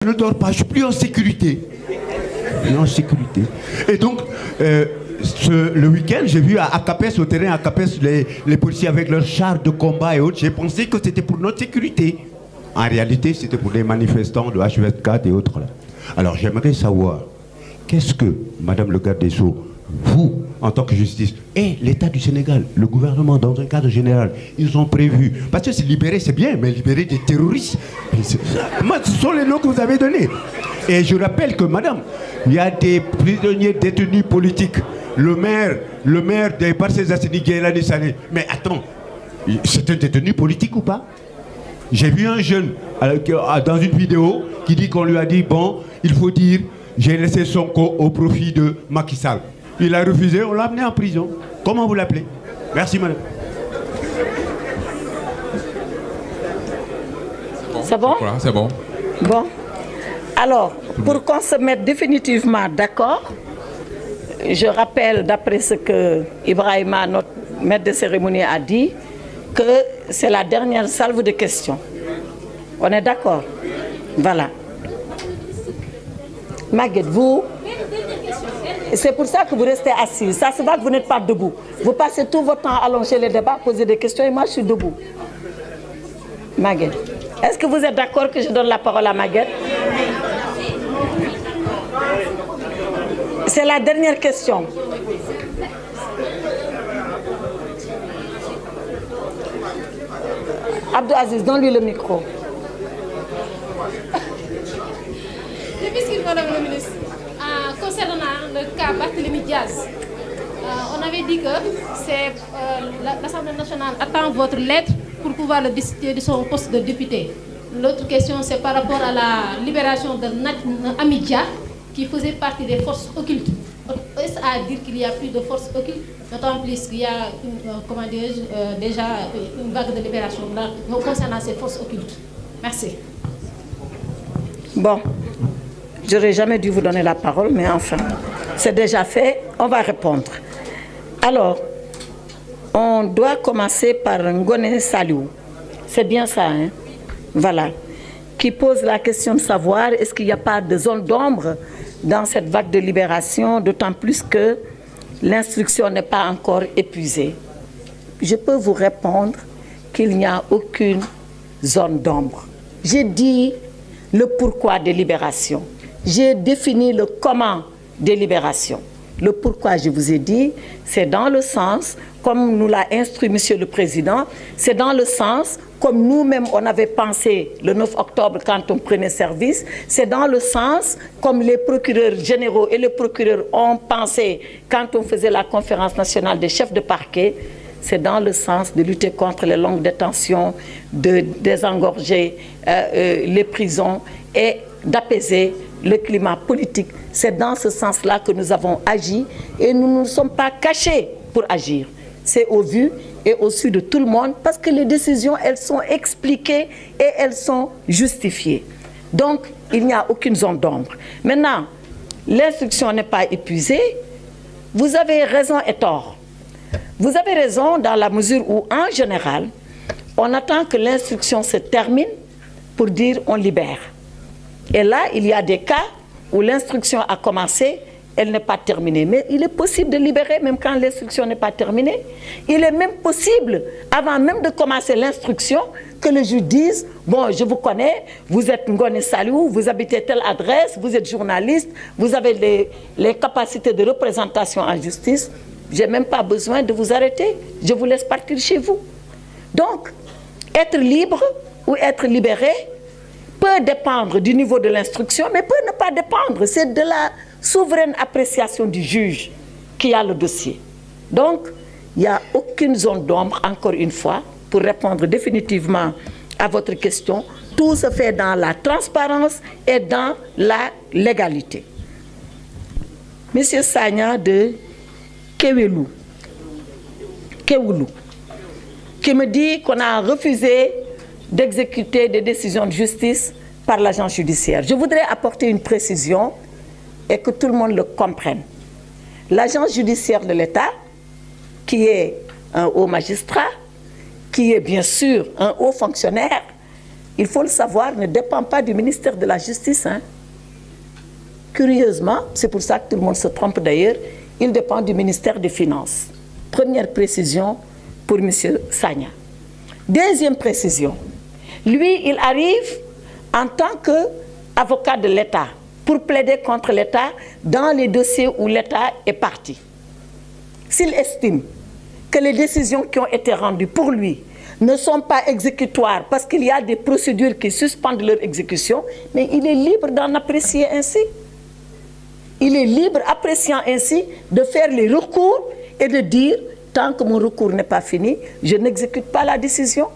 Je ne dors pas, je suis plus en sécurité. Plus en sécurité. Et donc, le week-end, j'ai vu à Capes, au terrain à Capes, les policiers avec leurs chars de combat et autres. J'ai pensé que c'était pour notre sécurité. En réalité, c'était pour les manifestants de H24 et autres. Là. Alors, j'aimerais savoir, qu'est-ce que, Madame le garde des Sceaux, vous, en tant que justice, et l'État du Sénégal, le gouvernement, dans un cadre général, ils ont prévu. Parce que c'est libérer, c'est bien, mais libérer des terroristes, moi, ce sont les noms que vous avez donnés. Et je rappelle que, madame, il y a des prisonniers détenus politiques. Le maire des Parcelles Assini Guélani Sané. Mais attends, c'est un détenu politique ou pas? J'ai vu un jeune dans une vidéo qui dit qu'on lui a dit, bon, il faut dire, j'ai laissé Sonko au profit de Macky Sall. Il a refusé, on l'a amené en prison. Comment vous l'appelez? Merci, madame. C'est bon? C'est bon. Bon. Alors, pour qu'on se mette définitivement d'accord, je rappelle, d'après ce que Ibrahima, notre maître de cérémonie, a dit, que c'est la dernière salve de questions. On est d'accord? Voilà. Maguette, vous... C'est pour ça que vous restez assis. Ça se voit que vous n'êtes pas debout. Vous passez tout votre temps à allonger les débats, poser des questions, et moi je suis debout. Maguette, est-ce que vous êtes d'accord que je donne la parole à Maguette? C'est la dernière question. Abdou Aziz, donne-lui le micro. Madame la ministre, concernant le cas Barthélémy Diaz, on avait dit que l'Assemblée nationale attend votre lettre pour pouvoir le destituer de son poste de député. L'autre question, c'est par rapport à la libération de Amidia, qui faisait partie des forces occultes. Est-ce à dire qu'il n'y a plus de forces occultes, d'autant plus qu'il y a déjà une vague de libération concernant ces forces occultes? Merci. Bon. Je n'aurais jamais dû vous donner la parole, mais enfin, c'est déjà fait, on va répondre. Alors, on doit commencer par Ngone Saliou. C'est bien ça, hein? Voilà. Qui pose la question de savoir est-ce qu'il n'y a pas de zone d'ombre dans cette vague de libération, d'autant plus que l'instruction n'est pas encore épuisée. Je peux vous répondre qu'il n'y a aucune zone d'ombre. J'ai dit le pourquoi des libérations. J'ai défini le comment des libérations. Le pourquoi, je vous ai dit, c'est dans le sens, comme nous l'a instruit Monsieur le Président, c'est dans le sens, comme nous-mêmes on avait pensé le 9 octobre quand on prenait service, c'est dans le sens, comme les procureurs généraux et les procureurs ont pensé quand on faisait la conférence nationale des chefs de parquet, c'est dans le sens de lutter contre les longues détentions, de désengorger les prisons et d'apaiser le climat politique. C'est dans ce sens-là que nous avons agi et nous ne nous sommes pas cachés pour agir. C'est au vu et au su de tout le monde parce que les décisions, elles sont expliquées et elles sont justifiées. Donc, il n'y a aucune zone d'ombre. Maintenant, l'instruction n'est pas épuisée. Vous avez raison et tort. Vous avez raison dans la mesure où, en général, on attend que l'instruction se termine pour dire on libère. Et là, il y a des cas où l'instruction a commencé, elle n'est pas terminée. Mais il est possible de libérer même quand l'instruction n'est pas terminée. Il est même possible, avant même de commencer l'instruction, que le juge dise, bon, je vous connais, vous êtes Ngone Saliou, vous habitez telle adresse, vous êtes journaliste, vous avez les capacités de représentation en justice, je n'ai même pas besoin de vous arrêter, je vous laisse partir chez vous. Donc, être libre ou être libéré peut dépendre du niveau de l'instruction, mais peut ne pas dépendre. C'est de la souveraine appréciation du juge qui a le dossier. Donc, il n'y a aucune zone d'ombre, encore une fois, pour répondre définitivement à votre question. Tout se fait dans la transparence et dans la légalité. Monsieur Sagna de Kewulu, qui me dit qu'on a refusé d'exécuter des décisions de justice par l'agent judiciaire. Je voudrais apporter une précision et que tout le monde le comprenne. L'agent judiciaire de l'État, qui est un haut magistrat, qui est bien sûr un haut fonctionnaire, il faut le savoir, ne dépend pas du ministère de la Justice. Hein. Curieusement, c'est pour ça que tout le monde se trompe d'ailleurs, il dépend du ministère des Finances. Première précision pour M. Sagna. Deuxième précision, lui, il arrive en tant qu'avocat de l'État pour plaider contre l'État dans les dossiers où l'État est parti. S'il estime que les décisions qui ont été rendues pour lui ne sont pas exécutoires parce qu'il y a des procédures qui suspendent leur exécution, mais il est libre d'en apprécier ainsi. Il est libre, appréciant ainsi, de faire les recours et de dire, tant que mon recours n'est pas fini, je n'exécute pas la décision.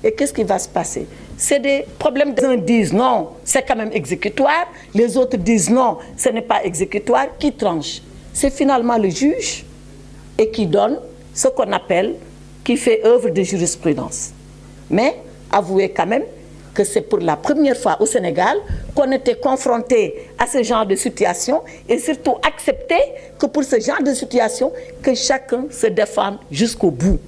Et qu'est-ce qui va se passer? C'est des problèmes. Les uns disent non, c'est quand même exécutoire. Les autres disent non, ce n'est pas exécutoire. Qui tranche? C'est finalement le juge et qui donne ce qu'on appelle, qui fait œuvre de jurisprudence. Mais avouez quand même que c'est pour la première fois au Sénégal qu'on était confronté à ce genre de situation et surtout accepter que pour ce genre de situation, que chacun se défende jusqu'au bout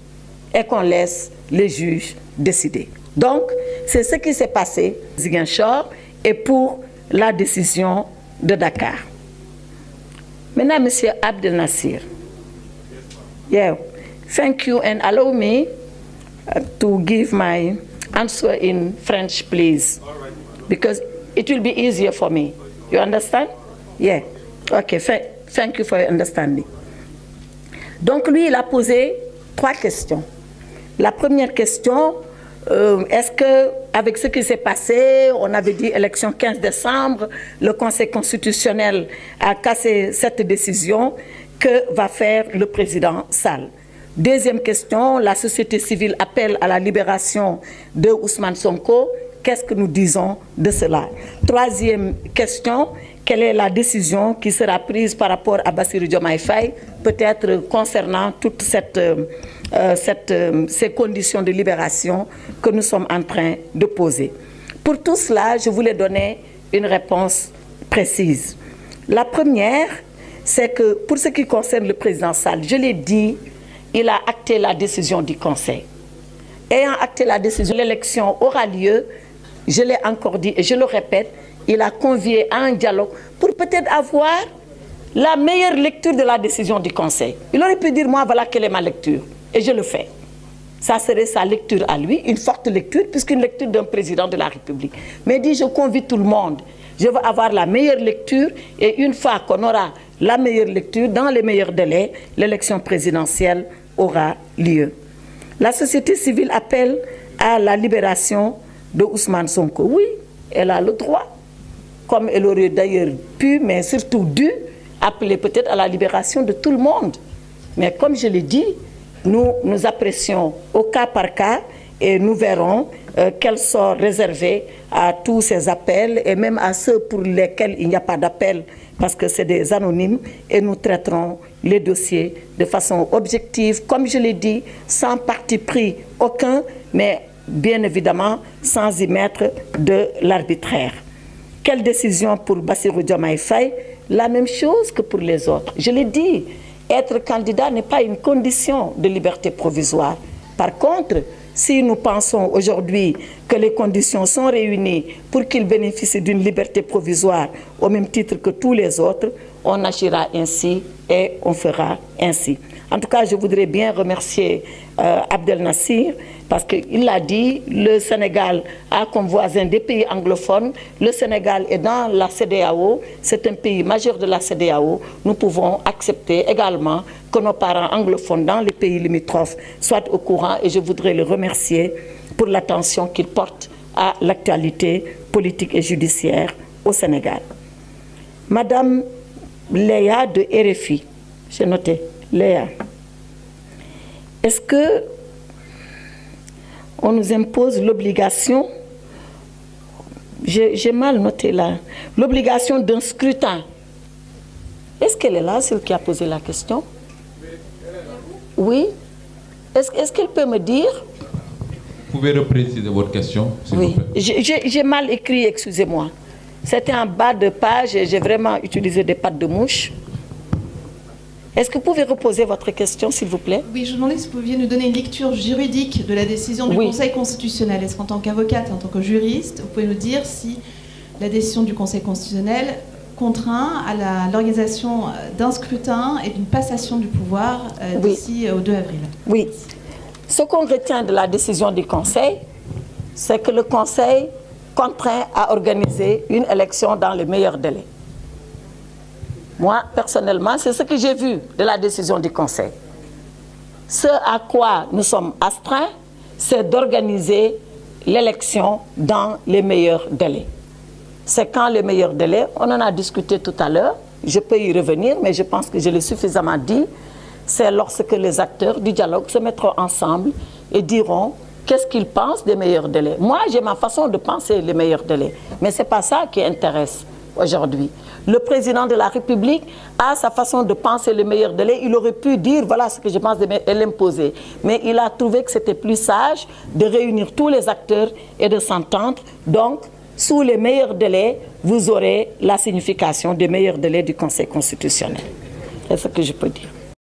et qu'on laisse les juges décider. Donc, c'est ce qui s'est passé à Ziguinchor et pour la décision de Dakar. Maintenant, M. Abdel Nasir. Yeah. Thank you and allow me to give my answer in French, please. Because it will be easier for me. You understand? Yeah. Okay. Thank you for your understanding. Donc, lui, il a posé 3 questions. La première question, est-ce qu'avec ce qui s'est passé, on avait dit élection 15 décembre, le Conseil constitutionnel a cassé cette décision, que va faire le président Sall? Deuxième question, la société civile appelle à la libération de Ousmane Sonko. Qu'est-ce que nous disons de cela? Troisième question, quelle est la décision qui sera prise par rapport à Bassirou Diomaye Faye, peut-être concernant toutes ces conditions de libération que nous sommes en train de poser? Pour tout cela, je voulais donner une réponse précise. La première, c'est que pour ce qui concerne le président Sall, je l'ai dit, il a acté la décision du Conseil. Ayant acté la décision, l'élection aura lieu, je l'ai encore dit et je le répète, il a convié à un dialogue pour peut-être avoir la meilleure lecture de la décision du Conseil. Il aurait pu dire, moi, voilà quelle est ma lecture. Et je le fais. Ça serait sa lecture à lui, une forte lecture, puisqu'une lecture d'un président de la République. Mais il dit, je convie tout le monde. Je veux avoir la meilleure lecture et une fois qu'on aura la meilleure lecture, dans les meilleurs délais, l'élection présidentielle aura lieu. La société civile appelle à la libération de Ousmane Sonko. Oui, elle a le droit, comme elle aurait d'ailleurs pu, mais surtout dû, appeler peut-être à la libération de tout le monde. Mais comme je l'ai dit, nous apprécions au cas par cas et nous verrons quel sort réservé à tous ces appels et même à ceux pour lesquels il n'y a pas d'appel parce que c'est des anonymes et nous traiterons les dossiers de façon objective, comme je l'ai dit, sans parti pris aucun, mais bien évidemment sans y mettre de l'arbitraire. Quelle décision pour Bassirou Diomaye Faye? La même chose que pour les autres. Je l'ai dit, être candidat n'est pas une condition de liberté provisoire. Par contre, si nous pensons aujourd'hui que les conditions sont réunies pour qu'il bénéficie d'une liberté provisoire au même titre que tous les autres, on agira ainsi et on fera ainsi. En tout cas, je voudrais bien remercier Abdel Nasir parce qu'il l'a dit, le Sénégal a comme voisin des pays anglophones, le Sénégal est dans la CEDEAO, c'est un pays majeur de la CEDEAO, nous pouvons accepter également que nos parents anglophones dans les pays limitrophes soient au courant et je voudrais le remercier pour l'attention qu'il porte à l'actualité politique et judiciaire au Sénégal. Madame Léa de RFI, j'ai noté, Léa, est-ce que on nous impose l'obligation, j'ai mal noté là, l'obligation d'un scrutin? Est-ce qu'elle est là, celle qui a posé la question? Oui. Est-ce qu'elle peut me dire? Vous pouvez repréciser votre question, s'il vous plaît. J'ai mal écrit, excusez-moi. C'était en bas de page et j'ai vraiment utilisé des pattes de mouche. Est-ce que vous pouvez reposer votre question, s'il vous plaît? Oui, je vous demandais si vous pouviez nous donner une lecture juridique de la décision du Conseil constitutionnel. Est-ce qu'en tant qu'avocate, en tant que juriste, vous pouvez nous dire si la décision du Conseil constitutionnel contraint à l'organisation d'un scrutin et d'une passation du pouvoir d'ici au 2 avril? Oui. Ce qu'on retient de la décision du Conseil, c'est que le Conseil contraint à organiser une élection dans les meilleurs délais. Moi, personnellement, c'est ce que j'ai vu de la décision du Conseil. Ce à quoi nous sommes astreints, c'est d'organiser l'élection dans les meilleurs délais. C'est quand les meilleurs délais, on en a discuté tout à l'heure, je peux y revenir, mais je pense que je l'ai suffisamment dit, c'est lorsque les acteurs du dialogue se mettront ensemble et diront qu'est-ce qu'ils pensent des meilleurs délais. Moi, j'ai ma façon de penser les meilleurs délais, mais ce n'est pas ça qui intéresse aujourd'hui. Le président de la République a sa façon de penser les meilleurs délais. Il aurait pu dire, voilà ce que je pense, et l'imposer. Mais il a trouvé que c'était plus sage de réunir tous les acteurs et de s'entendre. Donc, sous les meilleurs délais, vous aurez la signification des meilleurs délais du Conseil constitutionnel. C'est ce que je peux dire.